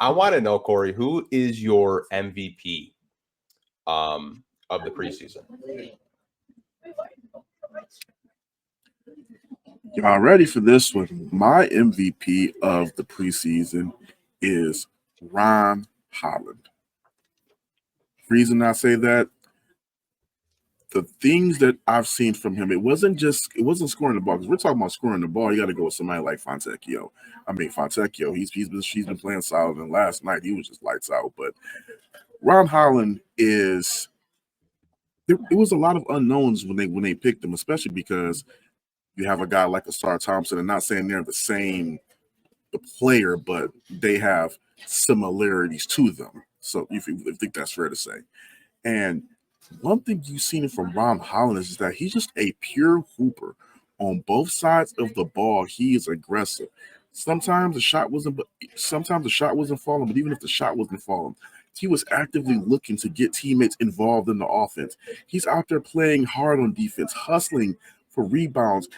I want to know, Kory, who is your MVP of the preseason? Y'all ready for this one? My MVP of the preseason is Ron Holland. Reason I say that, the things that I've seen from him, it wasn't scoring the ball, because we're talking about scoring the ball. You got to go with somebody like Fontecchio. He's been playing solid, and last night he was just lights out. But Ron Holland is. It was a lot of unknowns when they picked him, especially because you have a guy like Asar Thompson, and not saying they're the player, but they have similarities to them. So if you think that's fair to say. And one thing you've seen from Ron Holland is that he's just a pure hooper on both sides of the ball. He is aggressive. Sometimes the shot wasn't falling, but even if the shot wasn't falling, he was actively looking to get teammates involved in the offense. He's out there playing hard on defense, hustling for rebounds,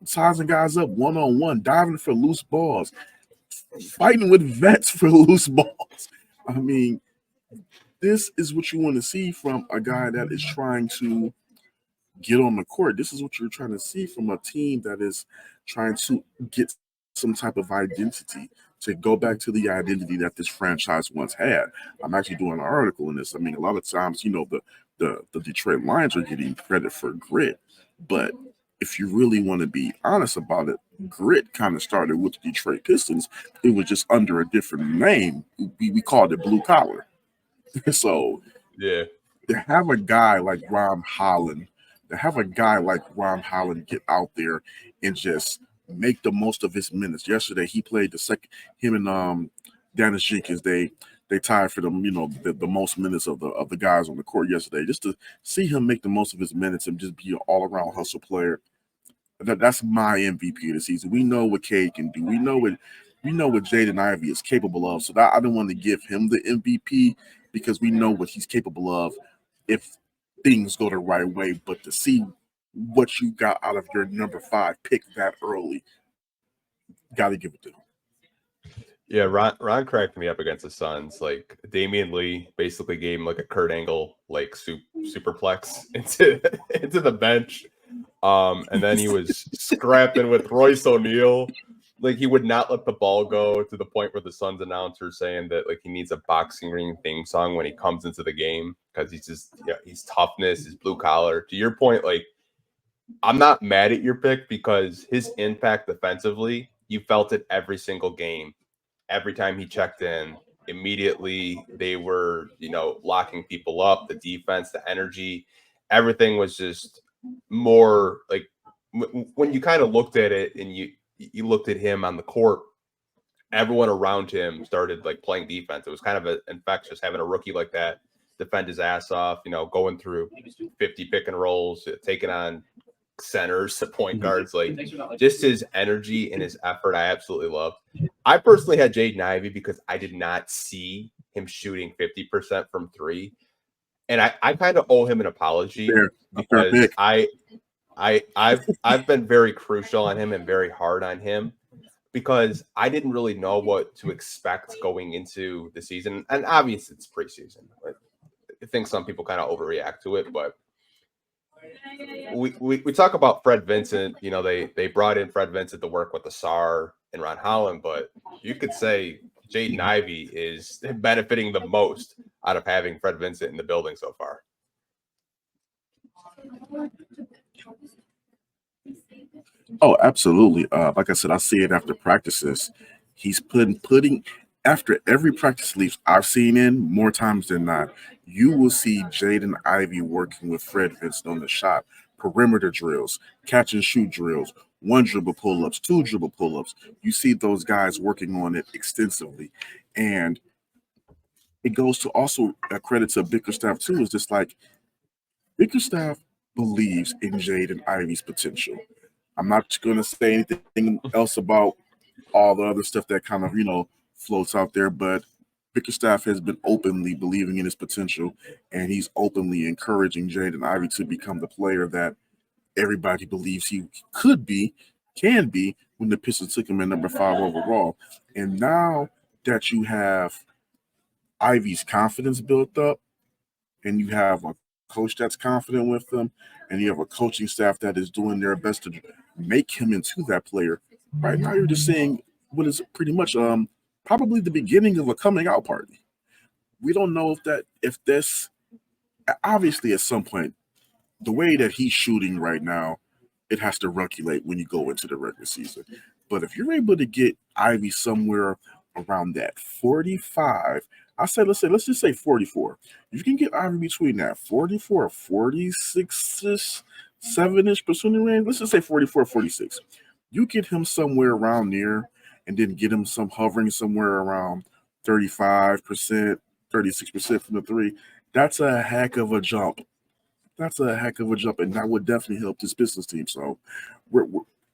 sizing guys up one-on-one, diving for loose balls, fighting with vets for loose balls. I mean, this is what you want to see from a guy that is trying to get on the court. This is what you're trying to see from a team that is trying to get some type of identity, to go back to the identity that this franchise once had. I'm actually doing an article in this. I mean, a lot of times, the Detroit Lions are getting credit for grit, but if you really want to be honest about it, grit kind of started with the Detroit Pistons. It was just under a different name. We called it blue collar. So yeah, to have a guy like Ron Holland get out there and just make the most of his minutes. Yesterday he played the second. Him and Dennis Jenkins, they tied for the most minutes of the guys on the court yesterday. Just to see him make the most of his minutes and just be an all around hustle player. That's my MVP of the season. We know what Cade can do. We know what Jaden Ivey is capable of. So I don't want to give him the MVP, because we know what he's capable of if things go the right way. But to see what you got out of your number 5 pick that early, got to give it to him. Yeah, Ron cracked me up against the Suns. Like, Damian Lee basically gave him like a Kurt Angle like superplex into the bench. And then he was scrapping with Royce O'Neal. Like, he would not let the ball go, to the point where the Suns announcer saying that like he needs a boxing ring theme song when he comes into the game, because he's just, he's toughness, he's blue collar. To your point, like, I'm not mad at your pick, because his impact defensively, you felt it every single game. Every time he checked in, immediately they were, locking people up. The defense, the energy, everything was just more like, when you kind of looked at it and you looked at him on the court, everyone around him started like playing defense. It was kind of infectious having a rookie like that defend his ass off, going through 50 pick and rolls, taking on centers, point guards, like just his energy and his effort. I absolutely loved. I personally had Jaden Ivey because I did not see him shooting 50% from 3. And I kind of owe him an apology, because I've been very crucial on him and very hard on him, because I didn't really know what to expect going into the season. And obviously it's preseason. I think some people kind of overreact to it, but we talk about Fred Vincent. They brought in Fred Vincent to work with Asar and Ron Holland, but you could say Jaden Ivey is benefiting the most out of having Fred Vincent in the building so far. Oh, absolutely. Like I said, I see it after practices. He's putting after every practice leaves I've seen in, more times than not, you will see Jaden Ivey working with Fred Vincent on the shot, perimeter drills, catch and shoot drills, 1 dribble pull-ups, 2 dribble pull-ups. You see those guys working on it extensively. And it goes to also a credit to Bickerstaff too, is just like Bickerstaff believes in Jaden Ivey's potential. I'm not going to say anything else about all the other stuff that kind of, floats out there, but Bickerstaff has been openly believing in his potential, and he's openly encouraging Jaden Ivey to become the player that everybody believes he can be, when the Pistons took him at number 5 overall. And now that you have Ivy's confidence built up, and you have a coach that's confident with them, and you have a coaching staff that is doing their best to make him into that player. Right now, you're just seeing what is pretty much probably the beginning of a coming out party. We don't know if this obviously at some point, the way that he's shooting right now, it has to regulate when you go into the regular season. But if you're able to get Ivy somewhere around that 45, let's just say 44. You can get Ivy between that 44, 46-ish, 7-ish percent range. Let's just say 44, 46. You get him somewhere around there, and then get him hovering somewhere around 35%, 36% from the three. That's a heck of a jump. And that would definitely help this Pistons team. So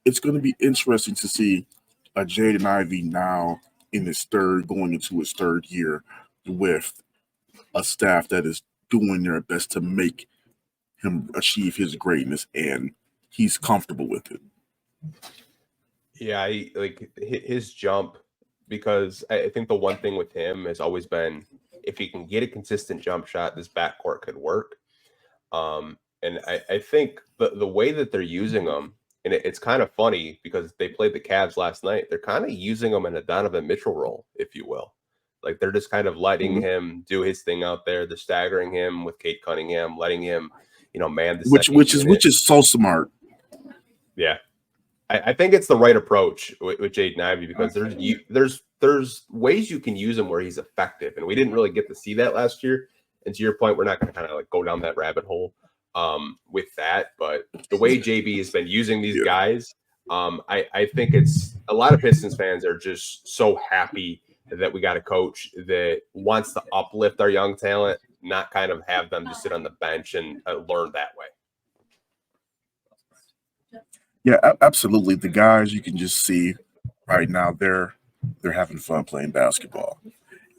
it's going to be interesting to see Jaden Ivey now going into his third year with a staff that is doing their best to make him achieve his greatness, and he's comfortable with it. Yeah, I like his jump, because I think the one thing with him has always been, if he can get a consistent jump shot, this backcourt could work. And I think the way that they're using him, and it's kind of funny because they played the Cavs last night. They're kind of using him in a Donovan Mitchell role, if you will. Like, they're just kind of letting him do his thing out there. They're staggering him with Kate Cunningham, letting him, man the which is so smart. Yeah. I think it's the right approach with Jaden Ivey, because there's ways you can use him where he's effective, and we didn't really get to see that last year. And to your point, we're not going to kind of like go down that rabbit hole with that. But the way JB has been using these guys, I think it's a lot of Pistons fans are just so happy that we got a coach that wants to uplift our young talent, not kind of have them just sit on the bench and learn that way. Yeah, absolutely. The guys, you can just see right now they're having fun playing basketball,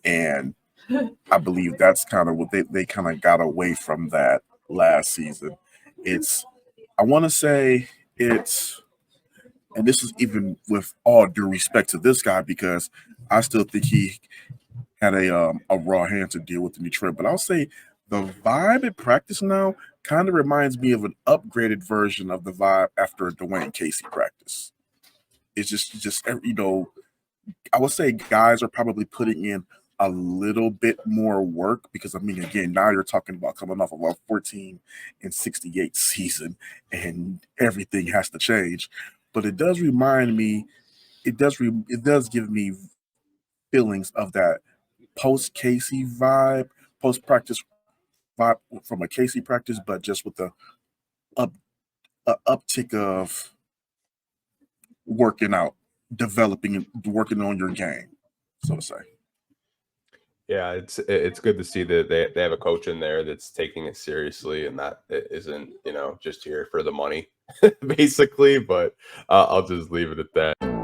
and I believe that's kind of what they kind of got away from that last season. I want to say and this is even with all due respect to this guy, because I still think he had a raw hand to deal with in Detroit, but I'll say the vibe at practice now kind of reminds me of an upgraded version of the vibe after a Dwayne Casey practice. It's just I would say guys are probably putting in a little bit more work, because again, now you're talking about coming off of a 14-68 season, and everything has to change. But it does remind me, it does give me feelings of that post-Casey vibe, post-practice vibe from a Casey practice, but just with the uptick of working out, developing, and working on your game, so to say. Yeah, it's good to see that they have a coach in there that's taking it seriously, and that it isn't just here for the money, basically. But I'll just leave it at that.